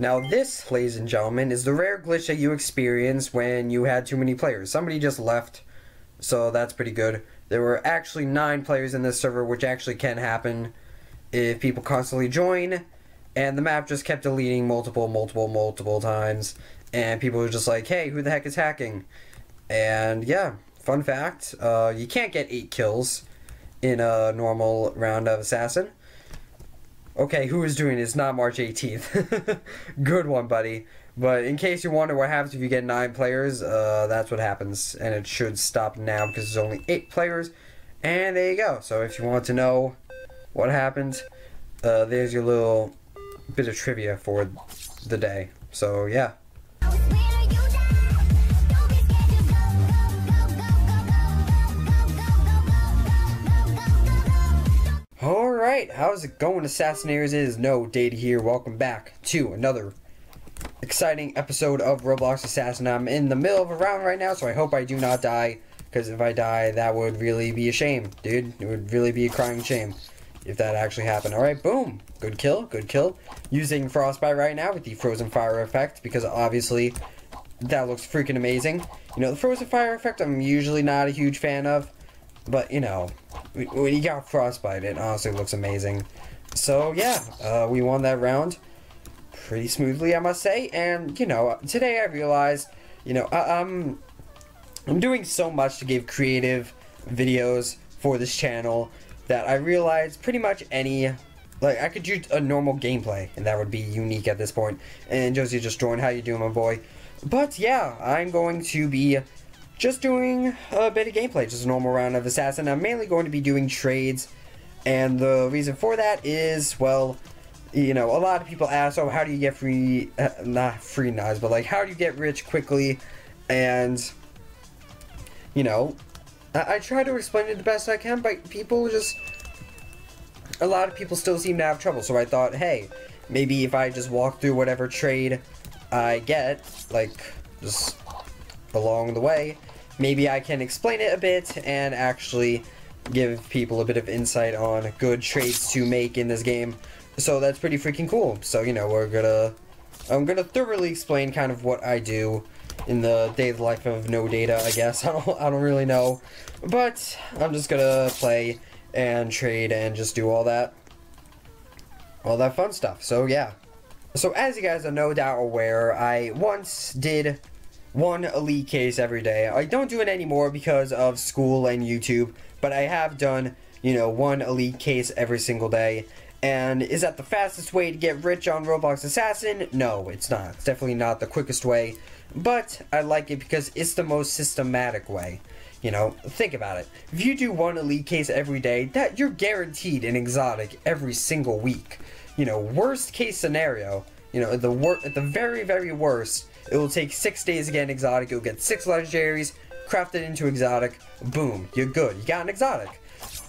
Now this, ladies and gentlemen, is the rare glitch that you experience when you had too many players. Somebody just left, so that's pretty good. There were actually 9 players in this server, which actually can happen if people constantly join, and the map just kept deleting multiple times, and people were just like, hey, who the heck is hacking? And yeah, fun fact, you can't get 8 kills in a normal round of Assassin. Okay, who is doing it? It's not March 18th. Good one, buddy. But in case you wonder what happens if you get 9 players, that's what happens. And it should stop now because there's only 8 players. And there you go. So if you want to know what happened, there's your little bit of trivia for the day. So yeah. Alright, how's it going, Assassinators? It is No Data here. Welcome back to another exciting episode of Roblox Assassin. I'm in the middle of a round right now, so I hope I do not die, because if I die, that would really be a shame, dude. It would really be a crying shame if that actually happened. Alright, boom. Good kill, good kill. Using Frostbite right now with the Frozen Fire effect, because obviously that looks freaking amazing. You know, the Frozen Fire effect I'm usually not a huge fan of, but, you know, when you got Frostbite, it honestly looks amazing. So, yeah, we won that round pretty smoothly, I must say. And, you know, today I realized, you know, I'm doing so much to give creative videos for this channel that I realized pretty much any, like, I could do a normal gameplay, and that would be unique at this point. And Josie just joined. How you doing, my boy? But, yeah, I'm going to be just doing a bit of gameplay, just a normal round of Assassin. I'm mainly going to be doing trades, and the reason for that is, well, you know, a lot of people ask, oh, how do you get free, not free knives, but like, how do you get rich quickly? And, you know, I try to explain it the best I can, but people just, a lot of people still seem to have trouble, so I thought, hey, maybe if I just walk through whatever trade I get, like, just along the way, maybe I can explain it a bit and actually give people a bit of insight on good trades to make in this game. So that's pretty freaking cool. So, you know, I'm gonna thoroughly explain kind of what I do in the day of the life of No Data, I guess. I don't really know, but I'm just gonna play and trade and just do all that fun stuff. So yeah. So as you guys are no doubt aware, I once did 1 elite case every day. I don't do it anymore because of school and YouTube, but I have done, you know, 1 elite case every single day. And is that the fastest way to get rich on Roblox Assassin? No, it's not. It's definitely not the quickest way, but I like it because it's the most systematic way. You know, think about it. If you do 1 elite case every day, that you're guaranteed an exotic every single week. You know, worst case scenario, you know, at the very, very worst, it will take 6 days to get an exotic. You'll get 6 legendaries, craft it into exotic, boom, you're good. You got an exotic.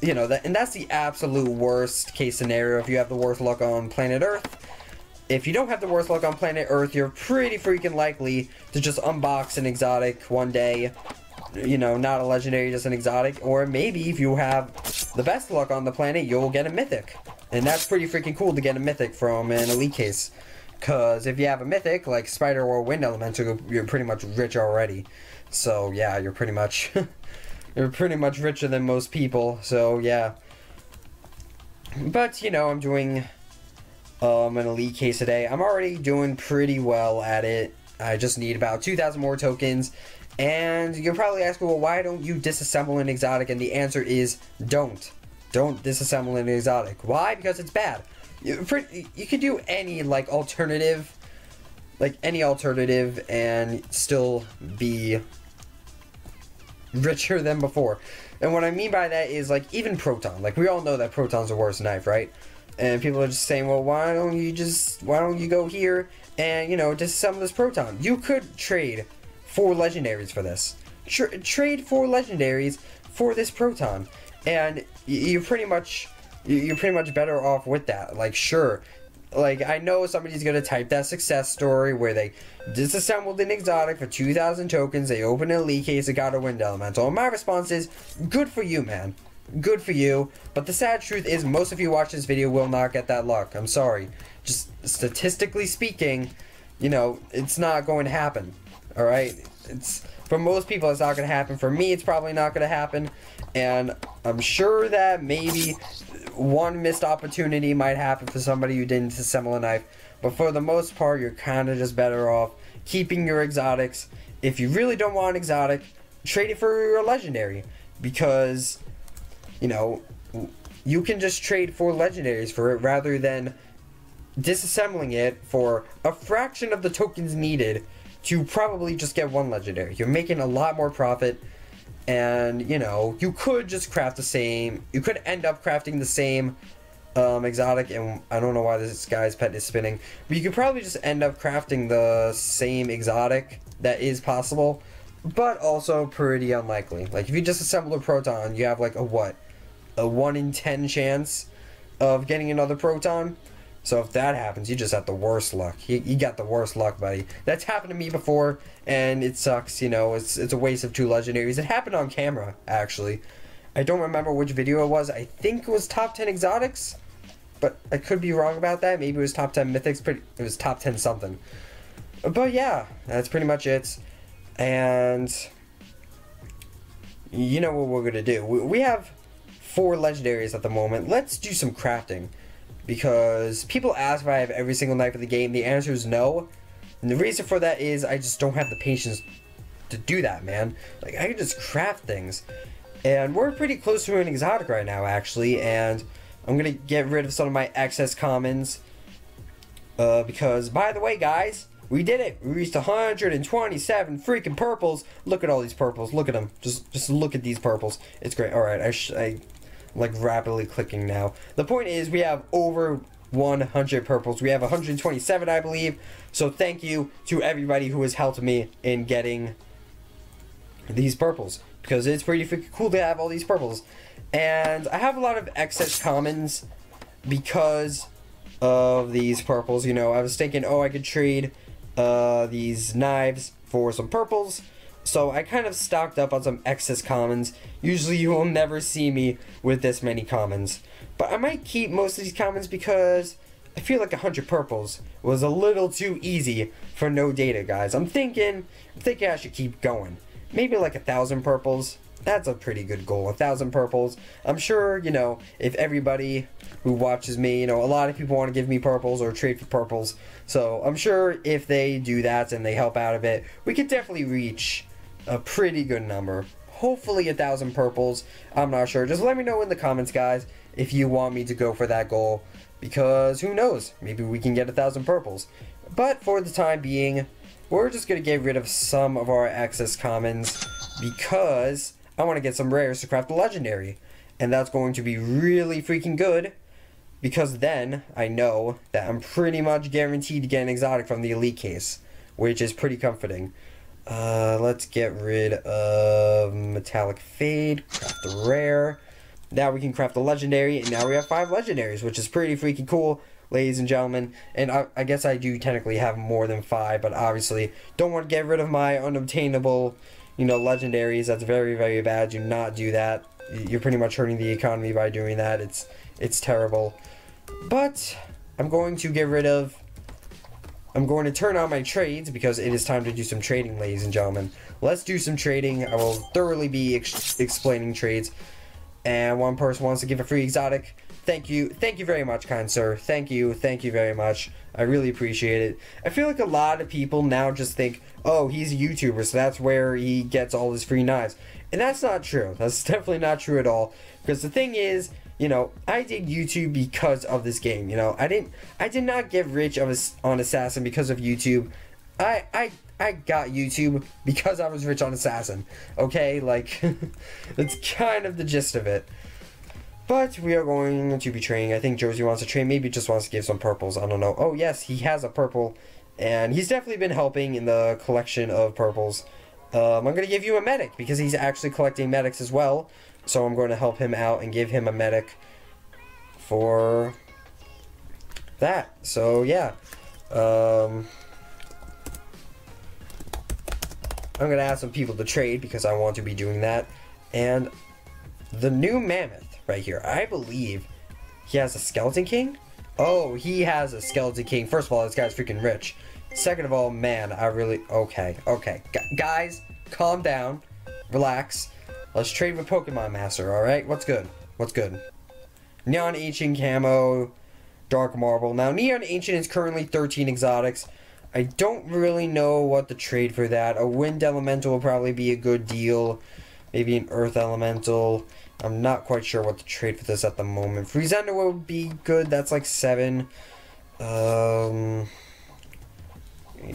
You know, and that's the absolute worst case scenario if you have the worst luck on planet Earth. If you don't have the worst luck on planet Earth, you're pretty freaking likely to just unbox an exotic one day. You know, not a legendary, just an exotic. Or maybe if you have the best luck on the planet, you'll get a mythic. And that's pretty freaking cool to get a mythic from an elite case. Because if you have a mythic, like Spider or Wind Elemental, you're pretty much rich already. So, yeah, you're pretty much you're pretty much richer than most people. So, yeah. But, you know, I'm doing an elite case a day. I'm already doing pretty well at it. I just need about 2,000 more tokens. And you'll probably ask, well, why don't you disassemble an exotic? And the answer is don't. Don't disassemble an exotic. Why? Because it's bad. You can do any, like, alternative, and still be richer than before. And what I mean by that is, like, even Proton. Like, we all know that Proton's the worst knife, right? And people are just saying, well, why don't you go here and, you know, disassemble this Proton? You could trade 4 legendaries for this. Trade 4 legendaries for this Proton. And you're pretty much better off with that. Like, sure, like, I know somebody's gonna type that success story where they disassembled an exotic for 2,000 tokens, they opened an elite case, they got a Wind Elemental, and my response is, good for you, man. good for you. But the sad truth is most of you watch this video will not get that luck. I'm sorry. Just statistically speaking, you know, it's not going to happen. Alright? It's for most people it's not going to happen. For me it's probably not going to happen. And I'm sure that maybe one missed opportunity might happen for somebody who didn't disassemble a knife. But for the most part, you're kind of just better off keeping your exotics. If you really don't want an exotic, trade it for your legendary. Because, you know, you can just trade for legendaries for it rather than disassembling it for a fraction of the tokens needed to probably just get one legendary. You're making a lot more profit. And, you know, you could just craft the same. You could end up crafting the same exotic, and I don't know why this guy's pet is spinning, but you could probably just end up crafting the same exotic. That is possible, but also pretty unlikely. Like, if you just assemble a proton, you have like a what? A 1 in 10 chance of getting another proton. So if that happens, you just have the worst luck. You got the worst luck, buddy. That's happened to me before, and it sucks, you know. It's a waste of 2 legendaries. It happened on camera, actually. I don't remember which video it was. I think it was top 10 exotics, but I could be wrong about that. Maybe it was top 10 mythics, but it was top 10 something. But yeah, that's pretty much it. And you know what we're going to do. We have 4 legendaries at the moment. Let's do some crafting. Because people ask if I have every single knife in the game. The answer is no. And the reason for that is I just don't have the patience to do that, man. Like, I can just craft things. And we're pretty close to an exotic right now, actually. And I'm going to get rid of some of my excess commons. Because, by the way, guys, we did it. We reached 127 freaking purples. Look at all these purples. Look at them. Just look at these purples. It's great. Alright, I like rapidly clicking now. The point is we have over 100 purples. We have 127, I believe. So thank you to everybody who has helped me in getting these purples, because it's pretty freaking cool to have all these purples. And I have a lot of excess commons because of these purples. You know, I was thinking, oh, I could trade these knives for some purples. So I kind of stocked up on some excess commons. Usually you will never see me with this many commons. But I might keep most of these commons because I feel like 100 purples was a little too easy for no data, guys. I'm thinking I should keep going. Maybe like 1,000 purples. That's a pretty good goal, 1,000 purples. I'm sure, you know, if everybody who watches me, you know, a lot of people want to give me purples or trade for purples. So I'm sure if they do that and they help out a bit, we could definitely reach a pretty good number. Hopefully 1,000 purples. I'm not sure. Just let me know in the comments, guys, if you want me to go for that goal. Because who knows? Maybe we can get 1,000 purples. But for the time being, we're just going to get rid of some of our excess commons. Because I want to get some rares to craft a legendary. And that's going to be really freaking good. Because then I know that I'm pretty much guaranteed to get an exotic from the elite case. Which is pretty comforting. Let's get rid of metallic fade, craft the rare. Now we can craft the legendary, and now we have 5 legendaries, which is pretty freaking cool, ladies and gentlemen. And I guess I do technically have more than 5, but obviously don't want to get rid of my unobtainable, you know, legendaries. That's very, very bad. Do not do that. You're pretty much hurting the economy by doing that. It's terrible. But I'm going to turn on my trades because it is time to do some trading, ladies and gentlemen. Let's do some trading. I will thoroughly be explaining trades. And one person wants to give a free exotic. Thank you very much, kind sir. Thank you very much. I really appreciate it. I feel like a lot of people now just think, oh, he's a YouTuber, so that's where he gets all his free knives. And that's not true. That's definitely not true at all. Because the thing is, you know, I did YouTube because of this game. You know, I did not get rich on Assassin because of YouTube. I got YouTube because I was rich on Assassin. Okay, like that's kind of the gist of it. But we are going to be trading. I think Josie wants to trade. Maybe just wants to give some purples. I don't know. Oh yes, he has a purple, and he's definitely been helping in the collection of purples. I'm going to give you a medic because he's actually collecting medics as well. So I'm going to help him out and give him a medic for that. So yeah. I'm going to ask some people to trade because I want to be doing that. And the new mammoth. right here. I believe he has a Skeleton King. Oh, he has a Skeleton King. First of all, this guy's freaking rich. Second of all, man, I really... Okay. Guys, calm down. Relax. Let's trade with Pokemon Master, alright? What's good? Neon Ancient Camo, Dark Marble. Now, Neon Ancient is currently 13 exotics. I don't really know what to trade for that. A Wind Elemental will probably be a good deal. Maybe an Earth Elemental. I'm not quite sure what to trade for this at the moment. Friezender would be good. That's like 7. 8,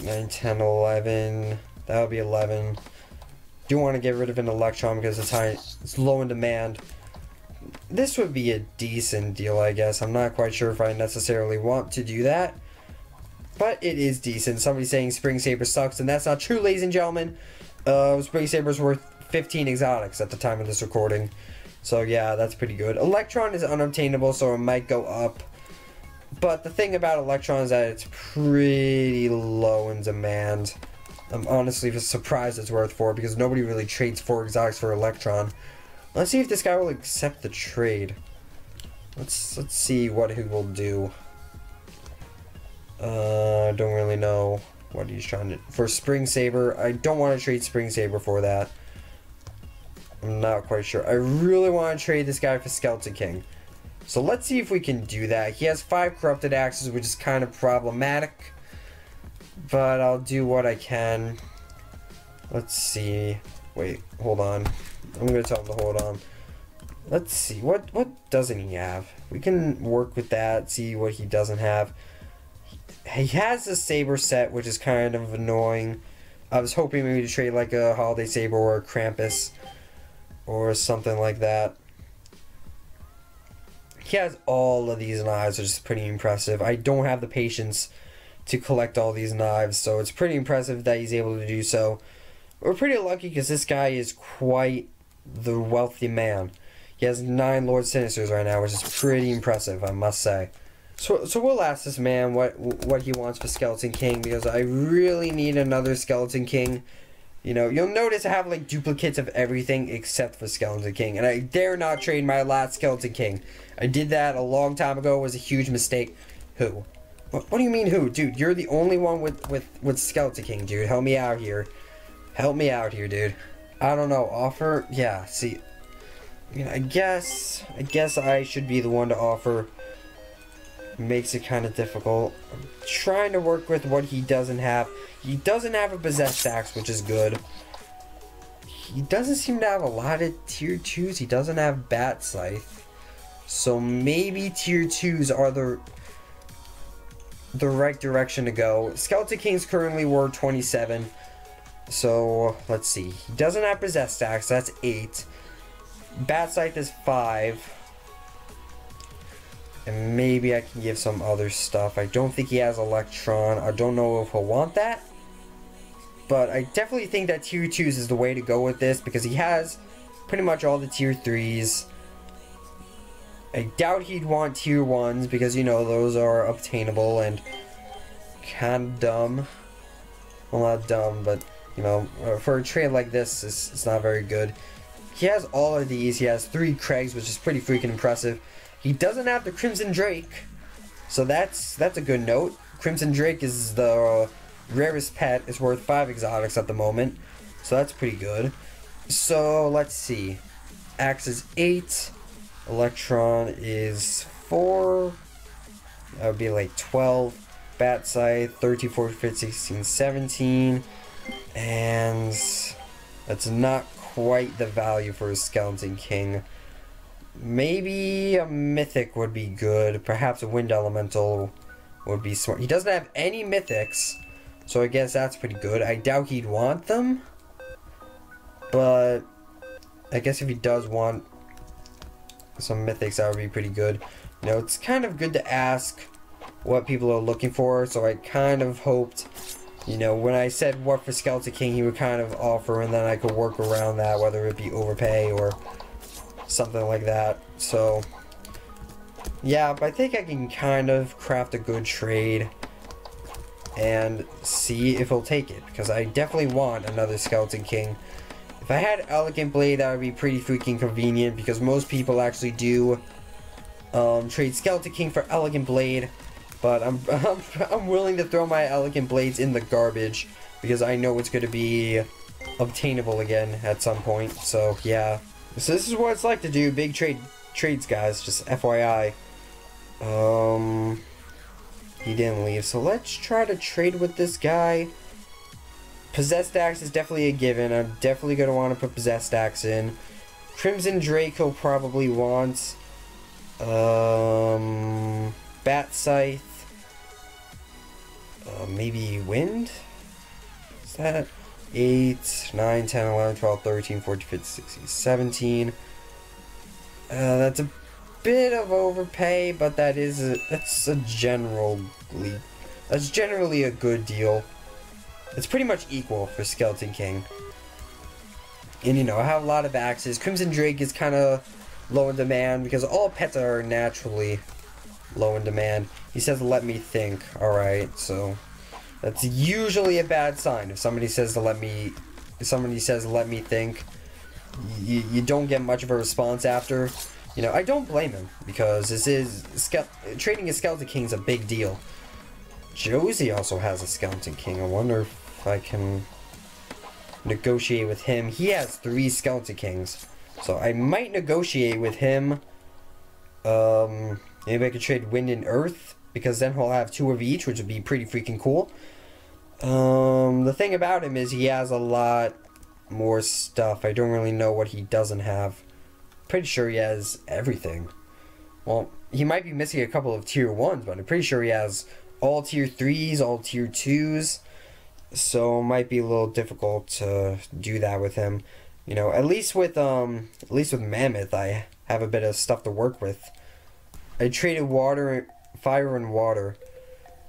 9, 10, 11. That would be 11. Do want to get rid of an Electron because it's low in demand. This would be a decent deal, I guess. I'm not quite sure if I necessarily want to do that. But it is decent. Somebody's saying Spring Saber sucks, and that's not true, ladies and gentlemen. Spring Saber's worth 15 exotics at the time of this recording. So yeah, that's pretty good. Electron is unobtainable, so it might go up. But the thing about Electron is that it's pretty low in demand. I'm honestly surprised it's worth 4 because nobody really trades 4 exotics for Electron. Let's see if this guy will accept the trade. Let's see what he will do. I don't really know what he's trying to... For Spring Saber, I don't want to trade Spring Saber for that. I'm not quite sure. I really want to trade this guy for Skeleton King. So let's see if we can do that. He has 5 Corrupted Axes, which is kind of problematic. But I'll do what I can. Let's see. Wait, hold on. I'm going to tell him to hold on. Let's see. What doesn't he have? We can work with that, see what he doesn't have. He has a Saber set, which is kind of annoying. I was hoping maybe to trade like a Holiday Saber or a Krampus. Or something like that. He has all of these knives, which is pretty impressive. I don't have the patience to collect all these knives, so it's pretty impressive that he's able to do so. We're pretty lucky because this guy is quite the wealthy man. He has 9 Lord Sinisters right now, which is pretty impressive, I must say. So we'll ask this man what he wants for Skeleton King, because I really need another Skeleton King. You know, you'll notice I have like duplicates of everything except for Skeleton King, and I dare not trade my last Skeleton King. I did that a long time ago. It was a huge mistake. Who? What do you mean who? Dude, you're the only one with Skeleton King, dude. Help me out here. Help me out here, dude. I don't know. Offer? Yeah, see. I mean, I guess I should be the one to offer. Makes it kind of difficult. I'm trying to work with what he doesn't have. He doesn't have a Possessed Axe, which is good. He doesn't seem to have a lot of tier 2s. He doesn't have Bat Scythe. So maybe tier 2s are the right direction to go. Skeleton King's currently worth 27. So let's see. He doesn't have Possessed Axe. That's 8. Bat Scythe is 5. And maybe I can give some other stuff. I don't think he has Electron. I don't know if he'll want that. But I definitely think that tier 2s is the way to go with this, because he has pretty much all the tier 3s. I doubt he'd want tier 1s because, you know, those are obtainable and kind of dumb. Well, not dumb, but, you know, for a trade like this, it's not very good. He has all of these. He has 3 Craigs, which is pretty freaking impressive. He doesn't have the Crimson Drake, so that's a good note. Crimson Drake is the rarest pet. It's worth 5 exotics at the moment, so that's pretty good. So let's see. Axe is 8. Electron is 4. That would be like 12. Bat Scythe, 13, 14, 15, 16, 17. And that's not quite the value for a Skeleton King. Maybe a Mythic would be good. Perhaps a Wind Elemental would be smart. He doesn't have any Mythics, so I guess that's pretty good. I doubt he'd want them, but I guess if he does want some Mythics, that would be pretty good. You know, it's kind of good to ask what people are looking for, so I kind of hoped, you know, when I said what for Skeleton King, he would kind of offer, and then I could work around that, whether it be overpay or something like that. So yeah, but I think I can kind of craft a good trade and see if he'll take it, because I definitely want another Skeleton King. If I had Elegant Blade, that would be pretty freaking convenient, because most people actually do trade Skeleton King for Elegant Blade. But I'm willing to throw my Elegant Blades in the garbage, because I know it's going to be obtainable again at some point. So yeah, so this is what it's like to do big trades, guys. Just FYI. He didn't leave, so let's try to trade with this guy. Possessed Axe is definitely a given. I'm definitely going to want to put Possessed Axe in. Crimson Drake he'll probably want. Bat Scythe. Maybe Wind? Is that 8, 9, 10, 11, 12, 13, 14, 15, 16, 17. That's a bit of overpay, but that's generally a good deal. It's pretty much equal for Skeleton King. And you know, I have a lot of axes. Crimson Drake is kind of low in demand because all pets are naturally low in demand. He says, "Let me think." Alright, so that's usually a bad sign. If somebody says let me think, you don't get much of a response after. You know, I don't blame him, because trading a Skeleton King is a big deal. Josie also has a Skeleton King. I wonder if I can negotiate with him. He has 3 Skeleton Kings, so I might negotiate with him. Maybe I could trade Wind and Earth, because then he'll have 2 of each, which would be pretty freaking cool. The thing about him is he has a lot more stuff. I don't really know what he doesn't have. Pretty sure he has everything. Well, he might be missing a couple of tier 1s, but I'm pretty sure he has all tier 3s, all tier 2s. So it might be a little difficult to do that with him. You know, at least with Mammoth, I have a bit of stuff to work with. I traded fire and water.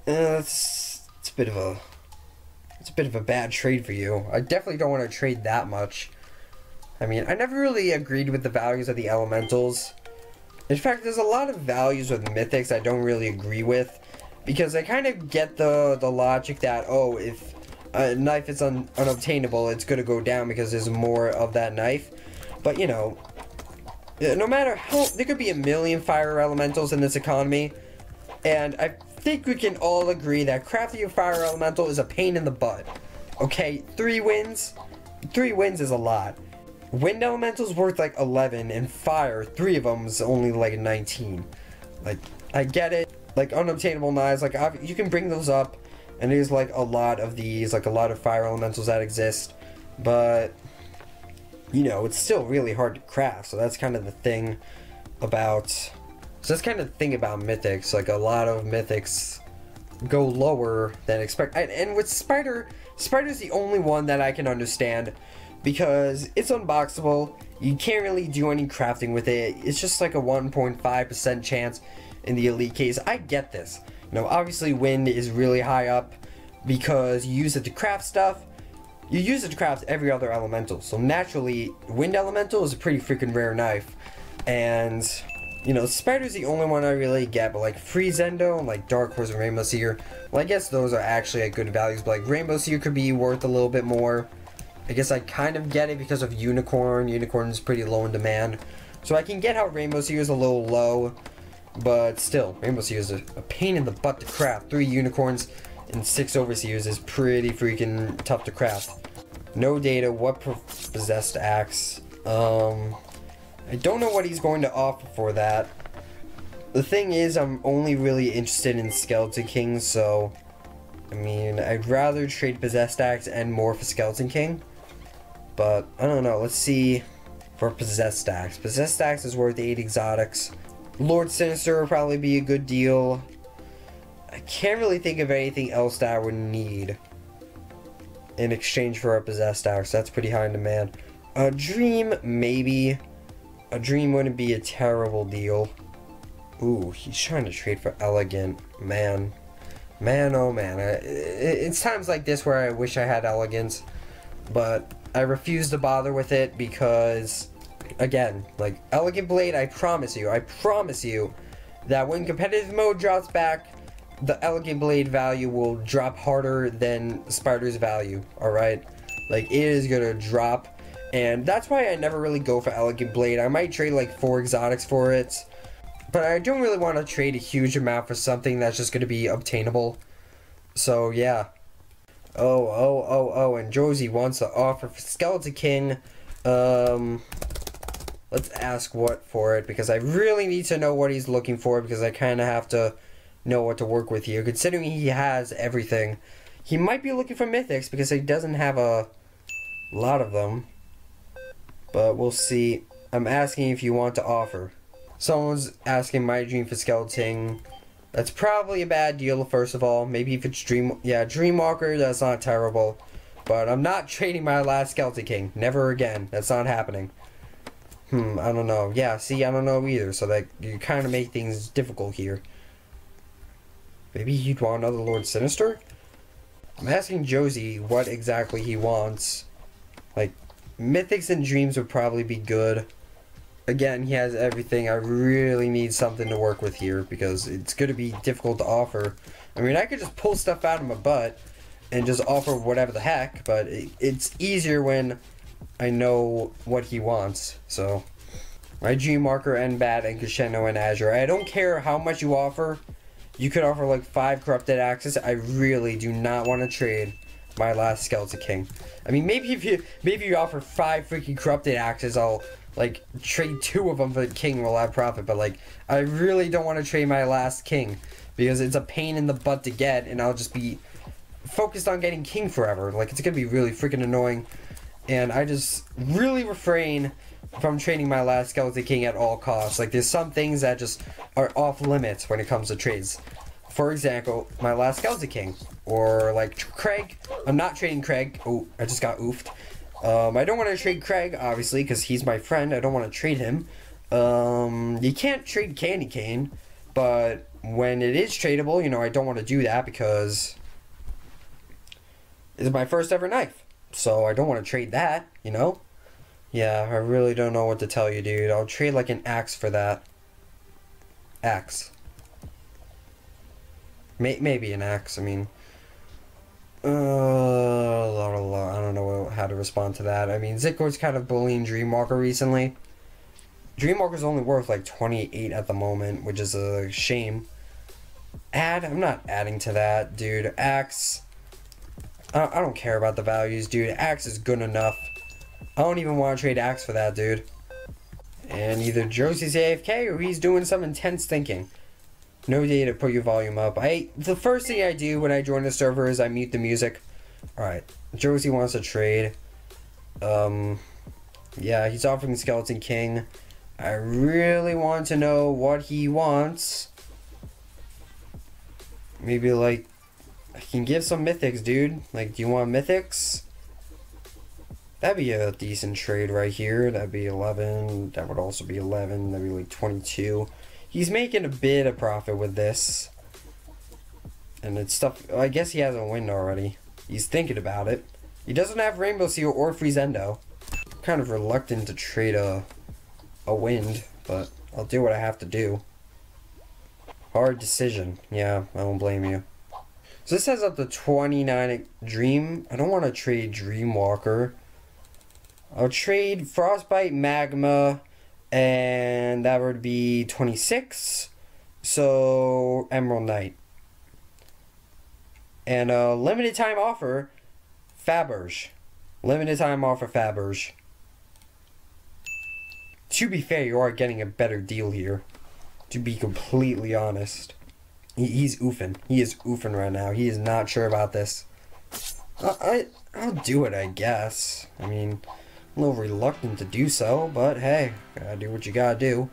It's a bit of a bad trade for you. I definitely don't want to trade that much. I mean, I never really agreed with the values of the elementals. In fact, there's a lot of values with mythics I don't really agree with, because I kind of get the logic that, oh, if a knife is unobtainable, it's going to go down because there's more of that knife. But, you know, no matter how, there could be a million fire elementals in this economy, and I think we can all agree that crafting a fire elemental is a pain in the butt. Okay, 3 wins? 3 wins is a lot. Wind elemental's worth like 11, and fire, 3 of them is only like 19. Like, I get it. Like, unobtainable knives, like, you can bring those up, and there's like a lot of these, like a lot of fire elementals that exist, but, you know, it's still really hard to craft, so that's kind of the thing about, mythics. Like, a lot of mythics go lower than expected, and with Spider's the only one that I can understand, because it's unboxable. You can't really do any crafting with it. It's just like a 1.5% chance in the elite case. I get this. You know, obviously Wind is really high up because you use it to craft stuff. You use it to craft every other elemental. So naturally, Wind elemental is a pretty freaking rare knife. And, you know, Spider's the only one I really get. But like Freezendo and like Dark Horse and Rainbow Seer, well, I guess those are actually at good values. But like Rainbow Seer could be worth a little bit more. I guess I kind of get it because of Unicorn. Unicorn is pretty low in demand. So I can get how Rainbow Seer is a little low. But still, Rainbow Seer is a pain in the butt to craft. 3 Unicorns and 6 Overseers is pretty freaking tough to craft. No data. What Possessed Axe? I don't know what he's going to offer for that. The thing is, I'm only really interested in Skeleton King, so I mean, I'd rather trade Possessed Axe and more for Skeleton King. But, I don't know, let's see for Possessed Axe. Possessed Axe is worth 8 exotics. Lord Sinister would probably be a good deal. I can't really think of anything else that I would need in exchange for a Possessed Axe. That's pretty high in demand. A Dream, maybe. A Dream wouldn't be a terrible deal. Ooh, he's trying to trade for Elegant. Man. Man, oh man. It's times like this where I wish I had Elegance. But I refuse to bother with it because, again, like, Elegant Blade, I promise you that when competitive mode drops back, the Elegant Blade value will drop harder than Spider's value, alright? Like, it is gonna drop, And that's why I never really go for Elegant Blade. I might trade like 4 exotics for it. But I don't really want to trade a huge amount for something that's just going to be obtainable. So, yeah. And Josie wants to offer for Skeleton King. Let's ask what for it, because I really need to know what he's looking for, because I kind of have to know what to work with here. Considering he has everything. He might be looking for mythics, because he doesn't have a lot of them. But we'll see. I'm asking if you want to offer. Someone's asking my dream for Skeleton. That's probably a bad deal, first of all. Maybe if it's Dreamwalker, that's not terrible. But I'm not trading my last Skeleton King. Never again. That's not happening. I don't know. Yeah, see, I don't know either. So that you kind of make things difficult here. Maybe he'd want another Lord Sinister? I'm asking Josie what exactly he wants. Like, Mythics and Dreams would probably be good. Again, he has everything. I really need something to work with here, because it's going to be difficult to offer. I mean, I could just pull stuff out of my butt and just offer whatever the heck, but it's easier when I know what he wants. So, my Dreamwalker, Enbat, and Crescendo, and Azure. I don't care how much you offer. You could offer like 5 Corrupted Axes. I really do not want to trade my last Skeleton King. I mean, maybe if you offer 5 freaking Corrupted Axes, I'll like trade 2 of them for the King, will have profit. But like, I really don't want to trade my last King, because it's a pain in the butt to get, and I'll just be focused on getting King forever. Like, it's gonna be really freaking annoying, and I just really refrain from trading my last Skeleton King at all costs. Like, there's some things that just are off limits when it comes to trades. For example, my last Skeleton King, or like Craig. I'm not trading Craig. Oh, I just got oofed. I don't want to trade Craig, obviously, because he's my friend. I don't want to trade him. You can't trade Candy Cane, but when it is tradable, you know, I don't want to do that, because it's my first ever knife. So I don't want to trade that, you know? Yeah, I really don't know what to tell you, dude. I'll trade like an axe for that. Axe. Maybe an axe, I mean. I don't know how to respond to that. I mean, Zitgo's kind of bullying Dreamwalker recently. Dreamwalker's only worth like 28 at the moment, which is a shame. I'm not adding to that, dude. Axe. I don't care about the values, dude. Axe is good enough. I don't even want to trade Axe for that, dude. And either Josie's AFK or he's doing some intense thinking. No day to put your volume up. The first thing I do when I join the server is I mute the music. Alright, Josie wants to trade. Yeah, he's offering Skeleton King. I really want to know what he wants. Maybe like, I can give some mythics, dude. Like, do you want mythics? That'd be a decent trade right here. That'd be 11. That would also be 11. That'd be like 22. He's making a bit of profit with this. And it's stuff. I guess he has a win already. He's thinking about it. He doesn't have Rainbow Seal or Freeze Endo. I'm kind of reluctant to trade a wind, but I'll do what I have to do. Hard decision. Yeah, I don't blame you. So this has up to 29 Dream. I don't want to trade Dreamwalker. I'll trade Frostbite, Magma, and that would be 26. So, Emerald Knight. And a limited time offer, Faberge. Limited time offer, Faberge. To be fair, you are getting a better deal here. To be completely honest. He's oofing. He is oofing right now. He is not sure about this. I'll do it, I guess. I mean, I'm a little reluctant to do so, but hey, gotta do what you gotta do.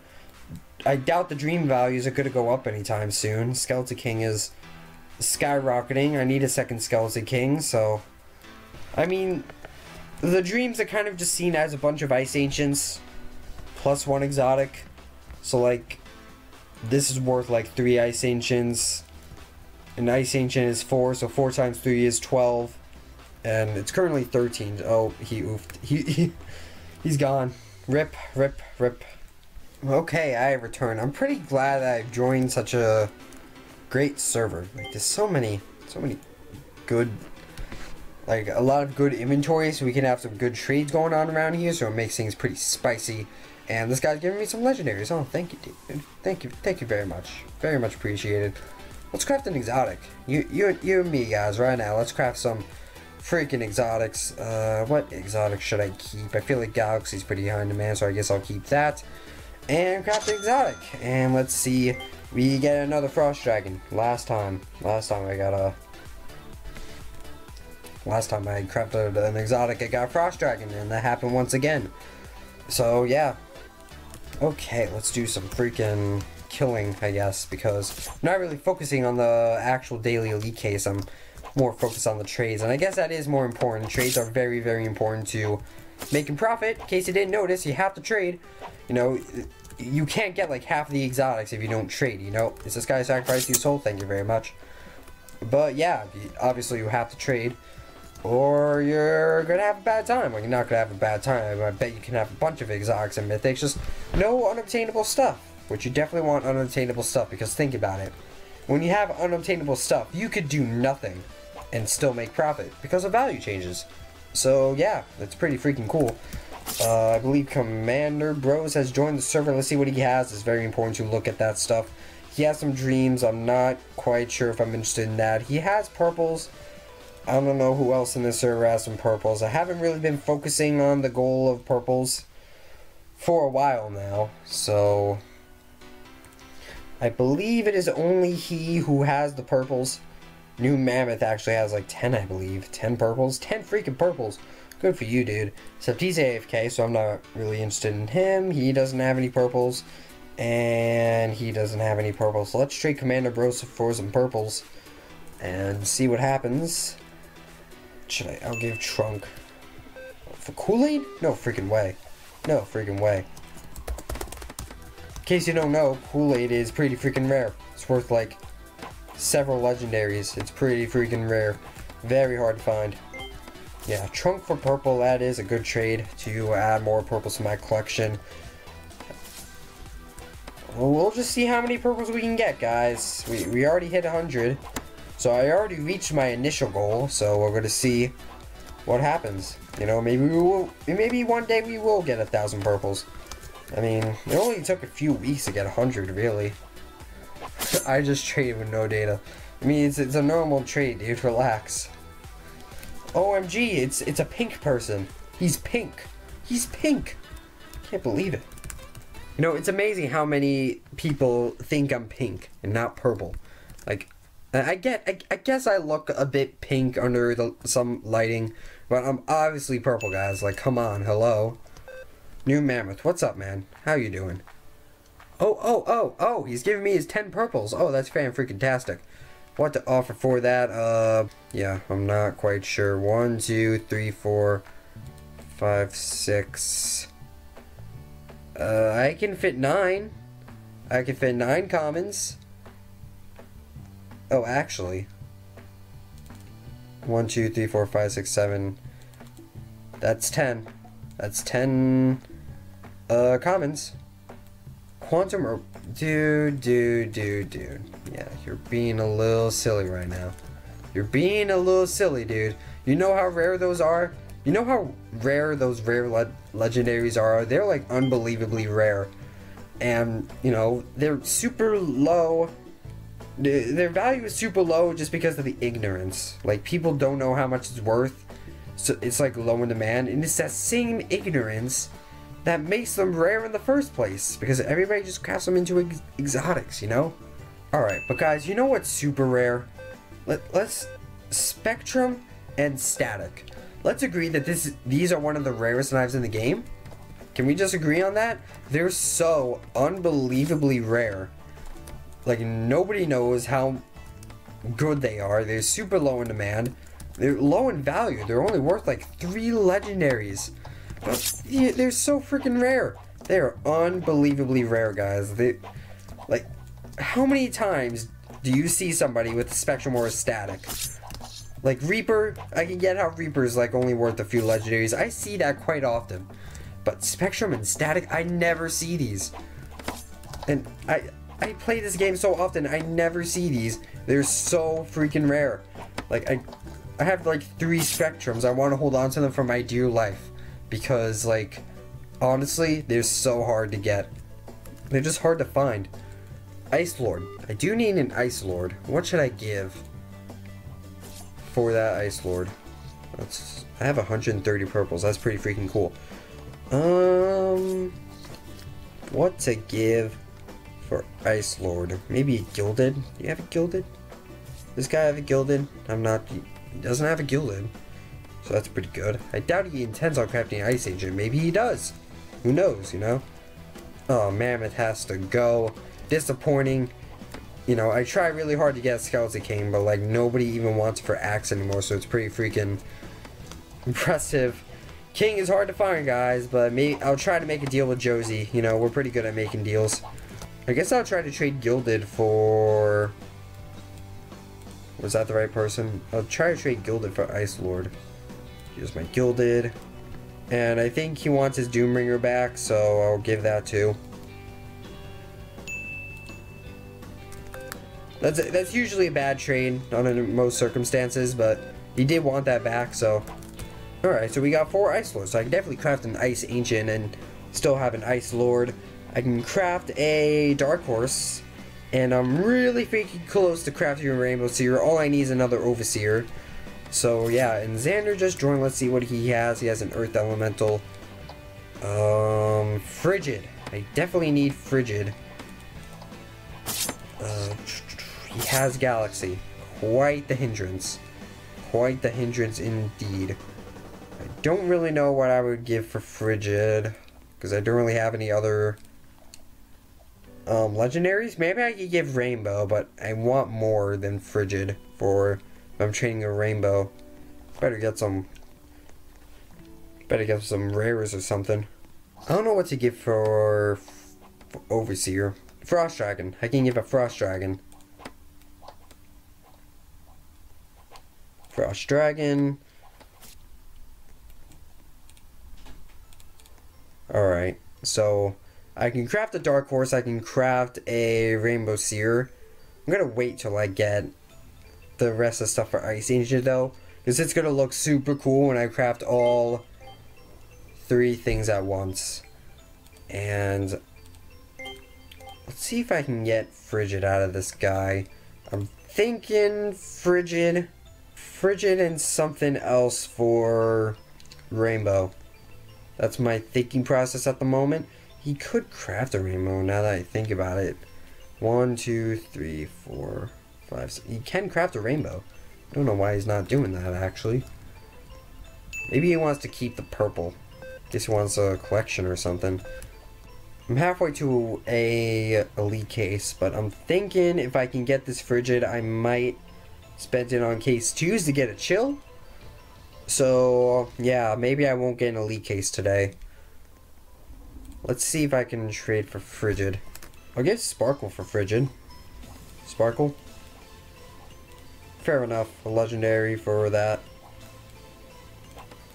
I doubt the dream values are gonna go up anytime soon. Skeleton King is skyrocketing. I need a second Skeleton King, so... I mean, the dreams are kind of just seen as a bunch of Ice Ancients plus 1 exotic. So, like, this is worth like 3 Ice Ancients. An Ice Ancient is 4, so 4 times 3 is 12. And it's currently 13. Oh, he oofed. He's gone. Rip, rip, rip. Okay, I return. I'm pretty glad that I've joined such a great server. Like, there's so many good like a lot of good inventory, so we can have some good trades going on around here, so it makes things pretty spicy. And this guy's giving me some legendaries. Oh, thank you, dude. Thank you very much. Very much appreciated. Let's craft an exotic. You and me, guys, right now. Let's craft some freaking exotics. What exotic should I keep? I feel like Galaxy's pretty high in demand, so I guess I'll keep that. And craft an exotic. And let's see. We get another Frost Dragon. Last time I crafted an exotic, I got Frost Dragon, and that happened once again. So yeah. Okay, let's do some freaking killing, I guess, because I'm not really focusing on the actual daily elite case. I'm more focused on the trades, and I guess that is more important. Trades are very, very important to making profit. In case you didn't notice, you have to trade. You know, you can't get like half the exotics if you don't trade, you know. Is this guy sacrificed his soul? Thank you very much. But yeah, obviously you have to trade, or you're gonna have a bad time. Well, you're not gonna have a bad time. I bet you can have a bunch of exotics and mythics, just no unobtainable stuff. Which you definitely want unobtainable stuff, because think about it. When you have unobtainable stuff, you could do nothing and still make profit because of value changes. So yeah, that's pretty freaking cool. I believe Commander Bros has joined the server. Let's see what he has. It's very important to look at that stuff. He has some dreams. I'm not quite sure if I'm interested in that. He has purples. I don't know who else in this server has some purples. I haven't really been focusing on the goal of purples for a while now, so I believe it is only he who has the purples. New Mammoth actually has like 10, I believe. 10 purples. 10 freaking purples. Good for you, dude. Except he's AFK, so I'm not really interested in him. He doesn't have any purples. And he doesn't have any purples. So let's trade Commander Bros for some purples and see what happens. I'll give Trunk. For Kool-Aid? No freaking way. No freaking way. In case you don't know, Kool-Aid is pretty freaking rare. It's worth like several legendaries. It's pretty freaking rare. Very hard to find. Yeah, Trunk for purple, that is a good trade to add more purples to my collection. Well, we'll just see how many purples we can get, guys. We already hit 100. So I already reached my initial goal, so we're gonna see what happens. You know, maybe one day we will get 1,000 purples. I mean, it only took a few weeks to get 100, really. I just traded with no data. I mean, it's a normal trade, dude. Relax. OMG, it's a pink person. He's pink. He's pink. Can't believe it. You know, it's amazing how many people think I'm pink and not purple. Like, I guess I look a bit pink under some lighting, but I'm obviously purple, guys. Like, come on, hello. New Mammoth, what's up, man? How you doing? Oh, he's giving me his 10 purples. Oh, that's fan-freaking-tastic. What to offer for that? Yeah, I'm not quite sure. 1, 2, 3, 4, 5, 6. I can fit 9. I can fit 9 commons. Oh, actually. 1, 2, 3, 4, 5, 6, 7. That's 10. That's 10 commons. Quantum or dude. Yeah, you're being a little silly right now. You're being a little silly, dude. You know how rare those are? You know how rare those rare legendaries are? They're like unbelievably rare. And, you know, they're super low. Their value is super low just because of the ignorance. Like, people don't know how much it's worth. So it's like low in demand. And it's that same ignorance that makes them rare in the first place, because everybody just crafts them into exotics, you know? Alright, but guys, you know what's super rare? Let's Spectrum and Static. Let's agree that these are one of the rarest knives in the game. Can we just agree on that? They're so unbelievably rare. Like, nobody knows how good they are. They're super low in demand. They're low in value. They're only worth like 3 legendaries. But they're so freaking rare. They're unbelievably rare, guys. Like, how many times do you see somebody with Spectrum or a Static? Like Reaper, I can get how Reaper's like only worth a few legendaries. I see that quite often. But Spectrum and Static, I never see these. And I play this game so often, I never see these. They're so freaking rare. Like, I have like 3 spectrums. I want to hold on to them for my dear life. Because, like, honestly, they're so hard to get. They're just hard to find. Ice Lord. I do need an Ice Lord. What should I give for that Ice Lord? I have 130 purples. That's pretty freaking cool. What to give for Ice Lord? Maybe a Gilded? Do you have a Gilded? This guy have a Gilded? He doesn't have a Gilded. So that's pretty good. I doubt he intends on crafting an Ice Agent. Maybe he does. Who knows, you know? Oh, Mammoth has to go. Disappointing. You know, I try really hard to get a Skeleton King, but like nobody even wants it for Axe anymore, so it's pretty freaking impressive. King is hard to find, guys, but I'll try to make a deal with Josie. You know, we're pretty good at making deals. I guess I'll try to trade Gilded for... Was that the right person? I'll try to trade Gilded for Ice Lord. Here's my Gilded. And I think he wants his Doombringer back, so I'll give that too. That's usually a bad trade under most circumstances, but he did want that back, so... Alright, so we got 4 Ice Lords, so I can definitely craft an Ice Ancient and still have an Ice Lord. I can craft a Dark Horse, and I'm really freaking close to crafting a Rainbow Seer. All I need is another Overseer. So yeah, and Xander just joined. Let's see what he has. He has an Earth Elemental. Frigid. I definitely need Frigid. He has Galaxy. Quite the hindrance. Quite the hindrance indeed. I don't really know what I would give for Frigid, because I don't really have any other legendaries. Maybe I could give Rainbow, but I want more than Frigid for if I'm trading a Rainbow. Better get some rares or something. I don't know what to give for Overseer. Frost Dragon. I can give a Frost Dragon. Frost Dragon. Alright, so I can craft a Dark Horse, I can craft a Rainbow Seer. I'm gonna wait till I get the rest of the stuff for Ice Ancient though, because it's gonna look super cool when I craft all 3 things at once. And let's see if I can get Frigid out of this guy. I'm thinking Frigid and something else for Rainbow. That's my thinking process at the moment. He could craft a Rainbow now that I think about it. 1, 2, 3, 4, 5, 6. He can craft a Rainbow. I don't know why he's not doing that actually. Maybe he wants to keep the purple. Guess he wants a collection or something. I'm halfway to a elite case, but I'm thinking if I can get this Frigid, I might spend it on case 2s to get a chill. So yeah, maybe I won't get an elite case today. Let's see if I can trade for Frigid. I'll get Sparkle for Frigid. Sparkle. Fair enough. A legendary for that.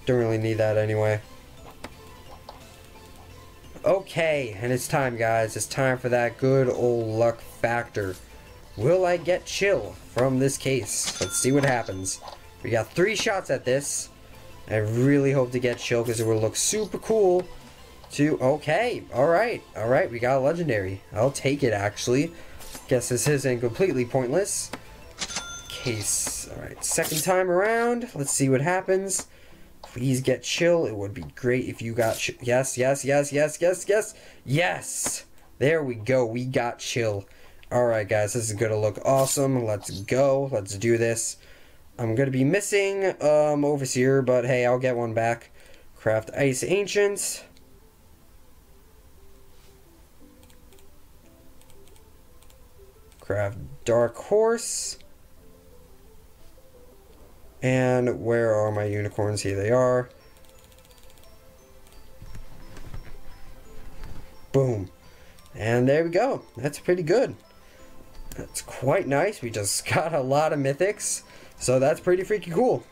Don't really need that anyway. Okay, and it's time, guys. It's time for that good old luck factor. Will I get chill from this case? Let's see what happens. We got 3 shots at this. I really hope to get chill because it will look super cool. Okay, alright, we got a legendary. I'll take it actually. Guess this isn't completely pointless. Case. Alright, second time around. Let's see what happens. Please get chill. It would be great if you got yes. Yes! There we go. We got chill. Alright, guys. This is going to look awesome. Let's go. Let's do this. I'm going to be missing Overseer, but hey, I'll get one back. Craft Ice Ancients. Craft Dark Horse. And where are my unicorns? Here they are. Boom. And there we go. That's pretty good. That's quite nice. We just got a lot of mythics. So that's pretty freaking cool.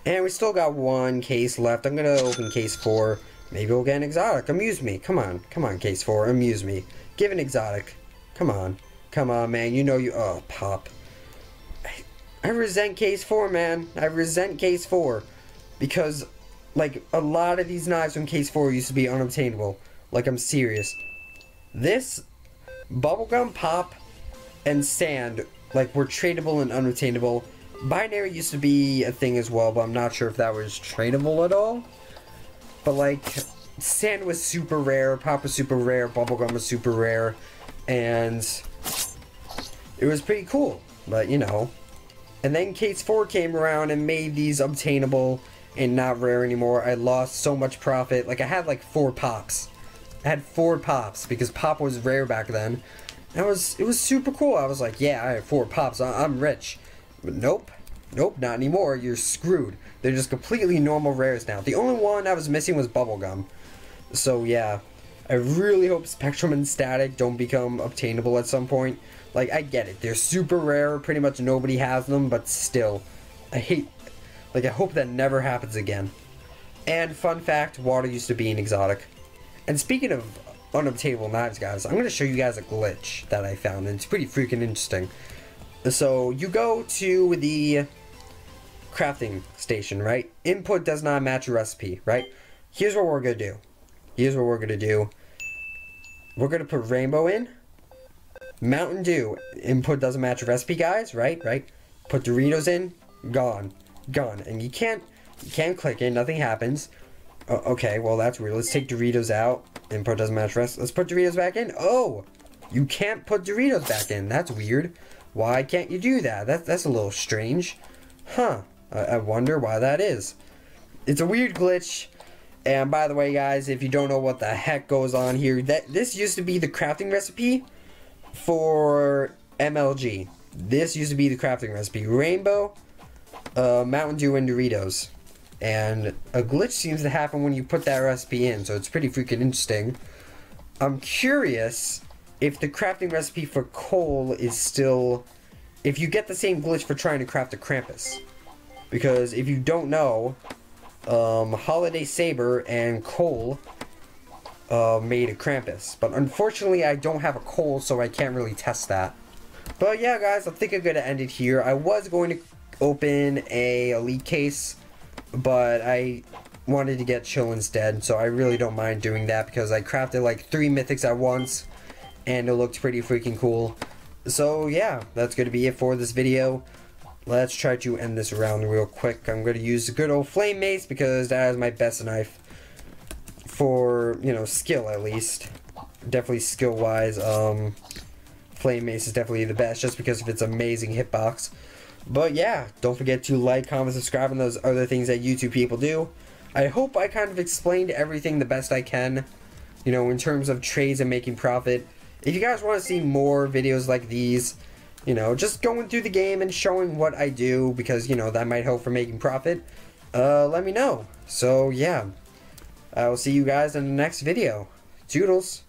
And we still got 1 case left. I'm going to open case 4. Maybe we'll get an exotic. Amuse me. Come on. Come on, case 4. Amuse me. Give an exotic. Come on. Come on, man. You know you... Oh, pop. I I resent case 4, man. I resent case 4. Because, like, a lot of these knives from case 4 used to be unobtainable. Like, I'm serious. This, bubblegum, pop, and sand, like, were tradable and unobtainable. Binary used to be a thing as well, but I'm not sure if that was tradable at all. But, like, sand was super rare, pop was super rare, bubblegum was super rare, and it was pretty cool, but, you know. And then case 4 came around and made these obtainable and not rare anymore. I lost so much profit. Like, I had, like, 4 pops. I had 4 pops, because pop was rare back then. And it was super cool. I was like, yeah, I have 4 pops, I'm rich. But nope. Nope, not anymore. You're screwed. They're just completely normal rares now. The only one I was missing was bubblegum. So, yeah. I really hope Spectrum and Static don't become obtainable at some point. Like, I get it. They're super rare. Pretty much nobody has them. But still. I hope that never happens again. And, fun fact, water used to be an exotic. And speaking of unobtainable knives, guys, I'm going to show you guys a glitch that I found. And it's pretty freaking interesting. So, you go to the crafting station, right? Input does not match your recipe, right? Here's what we're going to do. Here's what we're going to do. We're going to put rainbow in. Mountain Dew. Input doesn't match your recipe, guys, right? Right? Put Doritos in. Gone. Gone. And you can't click it. Nothing happens. Okay, well, that's weird. Let's take Doritos out. Input doesn't match recipe. Let's put Doritos back in. Oh! You can't put Doritos back in. That's weird. Why can't you do that? That's a little strange. Huh. I wonder why that is. It's a weird glitch. And by the way, guys, if you don't know what the heck goes on here, this used to be the crafting recipe for MLG. This used to be the crafting recipe. Rainbow, Mountain Dew, and Doritos. And a glitch seems to happen when you put that recipe in, so it's pretty freaking interesting. I'm curious if the crafting recipe for coal is still... if you get the same glitch for trying to craft a Krampus. Because if you don't know, Holiday Saber and Coal made a Krampus. But unfortunately, I don't have a coal, so I can't really test that. But yeah, guys, I think I'm going to end it here. I was going to open a elite case, but I wanted to get chill instead, so I really don't mind doing that because I crafted like 3 mythics at once, and it looked pretty freaking cool. So yeah, that's going to be it for this video. Let's try to end this round real quick. I'm going to use the good old flame mace because that is my best knife for, you know, skill at least. Definitely skill wise, flame mace is definitely the best just because of its amazing hitbox. But yeah, don't forget to like, comment, subscribe, and those other things that YouTube people do. I hope I kind of explained everything the best I can, you know, in terms of trades and making profit. If you guys want to see more videos like these, you know, just going through the game and showing what I do, because, you know, that might help for making profit, let me know. So, yeah, I will see you guys in the next video. Toodles.